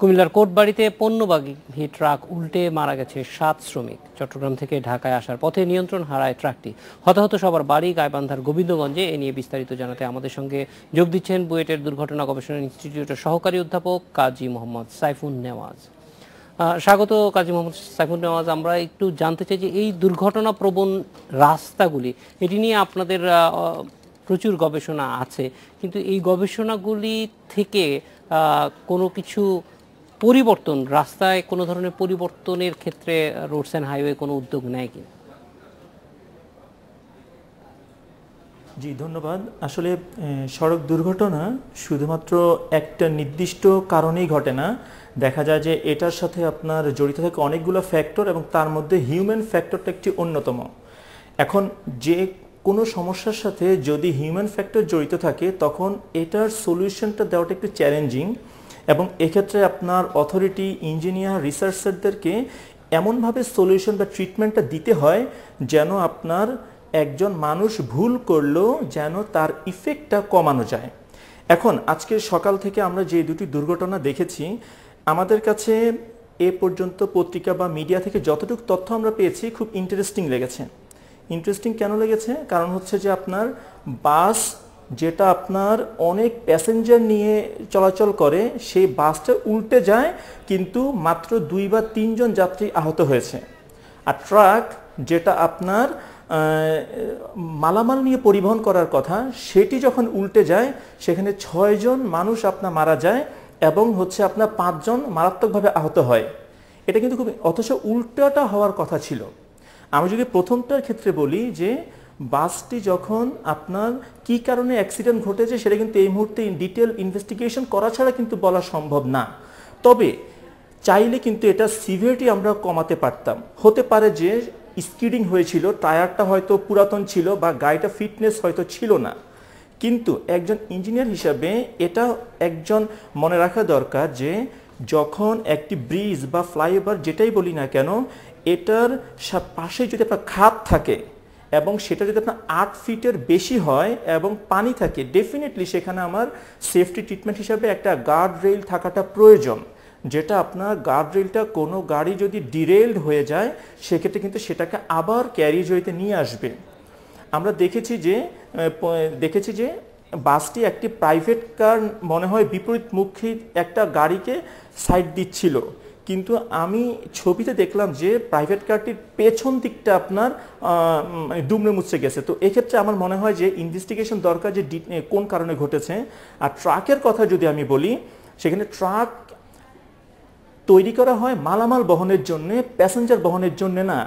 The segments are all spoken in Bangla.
কুমিল্লার কোটবাড়িতে পণ্যবাহী ট্রাক উল্টে মারা গেছে 7 শ্রমিক। চট্টগ্রাম থেকে ঢাকায় আসার পথে নিয়ন্ত্রণ হারায় ট্রাকটি। হতাহত সবার বাড়ি গাইবান্ধার গোবিন্দগঞ্জে। এ নিয়ে বিস্তারিত জানাতে আমাদের সঙ্গে যোগ দিচ্ছেন বুয়েটের দুর্ঘটনা গবেষণা ইনস্টিটিউটের সহকারী অধ্যাপক কাজী মোহাম্মদ সাইফুন নেওয়াজ। স্বাগত কাজী মোহাম্মদ সাইফুন নেওয়াজ। আমরা একটু জানতে চাই যে এই দুর্ঘটনা প্রবণ রাস্তাগুলি, এটি নিয়ে আপনাদের প্রচুর গবেষণা আছে, কিন্তু এই গবেষণাগুলি থেকে কোনো কিছু পরিবর্তন, রাস্তায় কোনো ধরনের পরিবর্তনের ক্ষেত্রে রোডস অ্যান্ড হাইওয়ে কোনো উদ্যোগ নেয় কি? জি ধন্যবাদ। আসলে সড়ক দুর্ঘটনা শুধুমাত্র একটা নির্দিষ্ট কারণেই ঘটে না। দেখা যায় যে এটার সাথে আপনার জড়িত থাকে অনেকগুলো ফ্যাক্টর এবং তার মধ্যে হিউম্যান ফ্যাক্টরটা একটি অন্যতম। এখন যে কোনো সমস্যার সাথে যদি হিউম্যান ফ্যাক্টর জড়িত থাকে তখন এটার সলিউশনটা দেওয়াটা একটু চ্যালেঞ্জিং, এবং এক্ষেত্রে আপনার অথরিটি, ইঞ্জিনিয়ার, রিসার্চারদেরকে এমনভাবে সলিউশন বা ট্রিটমেন্টটা দিতে হয় যেন আপনার একজন মানুষ ভুল করলেও যেন তার ইফেক্টটা কমানো যায়। এখন আজকে সকাল থেকে আমরা যে দুটি দুর্ঘটনা দেখেছি, আমাদের কাছে এ পর্যন্ত পত্রিকা বা মিডিয়া থেকে যতটুকু তথ্য আমরা পেয়েছি খুব ইন্টারেস্টিং লেগেছে। ইন্টারেস্টিং কেন লেগেছে? কারণ হচ্ছে যে আপনার বাস, যেটা আপনার অনেক প্যাসেঞ্জার নিয়ে চলাচল করে, সেই বাসটা উল্টে যায় কিন্তু মাত্র 2 বা 3 জন যাত্রী আহত হয়েছে। আর ট্রাক, যেটা আপনার মালামাল নিয়ে পরিবহন করার কথা, সেটি যখন উল্টে যায় সেখানে 6 জন মানুষ আপনার মারা যায় এবং হচ্ছে আপনার 5 জন মারাত্মকভাবে আহত হয়। এটা কিন্তু খুব, অথচ উল্টাটা হওয়ার কথা ছিল। আমি যদি প্রথমটার ক্ষেত্রে বলি যে বাসটি যখন আপনার কি কারণে অ্যাক্সিডেন্ট ঘটেছে সেটা কিন্তু এই মুহূর্তে ডিটেল ইনভেস্টিগেশন করা ছাড়া কিন্তু বলা সম্ভব না। তবে চাইলে কিন্তু এটা সিভিয়ারিটি আমরা কমাতে পারতাম। হতে পারে যে স্কিডিং হয়েছিল, টায়ারটা হয়তো পুরাতন ছিল বা গাড়িটা ফিটনেস হয়তো ছিল না, কিন্তু একজন ইঞ্জিনিয়ার হিসাবে এটা একজন মনে রাখা দরকার যে যখন একটি ব্রিজ বা ফ্লাইওভার যেটাই বলি না কেন, এটার পাশে যদি আপনার খাত থাকে এবং সেটা যদি আপনার 8 ফিটের বেশি হয় এবং পানি থাকে, ডেফিনেটলি সেখানে আমার সেফটি ট্রিটমেন্ট হিসাবে একটা গার্ড রেইল থাকাটা প্রয়োজন, যেটা আপনার গার্ড রেইলটা কোনো গাড়ি যদি ডিরেইলড হয়ে যায় সেক্ষেত্রে কিন্তু সেটাকে আবার ক্যারিজওয়েতে নিয়ে আসবে। আমরা দেখেছি যে বাসটি একটি প্রাইভেট কার মনে হয় বিপরীতমুখী একটা গাড়িকে সাইড দিচ্ছিল, কিন্তু আমি ছবিতে দেখলাম যে প্রাইভেট কারটির পেছন দিকটা আপনার দুমড়ে মুচড়ে গেছে। তো এক্ষেত্রে আমার মনে হয় যে ইনভেস্টিগেশন দরকার যে কোন কারণে ঘটেছে। আর ট্রাকের কথা যদি আমি বলি, সেখানে ট্রাক তৈরি করা হয় মালামাল বহনের জন্য, প্যাসেঞ্জার বহনের জন্য না।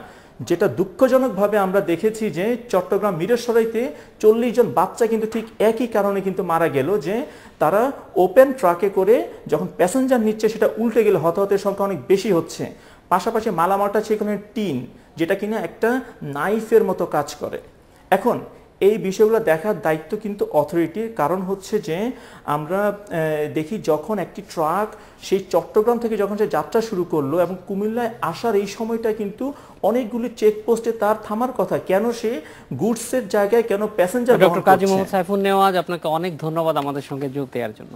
যেটা দুঃখজনকভাবে আমরা দেখেছি যে চট্টগ্রাম মিরসরাইতে 40 জন বাচ্চা কিন্তু ঠিক একই কারণে কিন্তু মারা গেল, যে তারা ওপেন ট্রাকে করে যখন প্যাসেঞ্জার নিচ্ছে সেটা উল্টে গেলে হতাহতের সংখ্যা অনেক বেশি হচ্ছে। পাশাপাশি মালামালটা সেখানে টিন, যেটা কিনা একটা নাইফের মতো কাজ করে। এখন এই বিষয়গুলো দেখার দায়িত্ব কিন্তু অথরিটির। কারণ হচ্ছে যে আমরা দেখি যখন একটি ট্রাক সেই চট্টগ্রাম থেকে যখন সে যাত্রা শুরু করলো এবং কুমিল্লায় আসার এই সময়টা কিন্তু অনেকগুলি চেকপোস্টে তার থামার কথা, কেন সে গুডসের জায়গায় কেন প্যাসেঞ্জার। ডক্টর কাজী মোহাম্মদ সাইফুন নেওয়াজ, আপনাকে অনেক ধন্যবাদ আমাদের সঙ্গে যোগ দেওয়ার জন্য।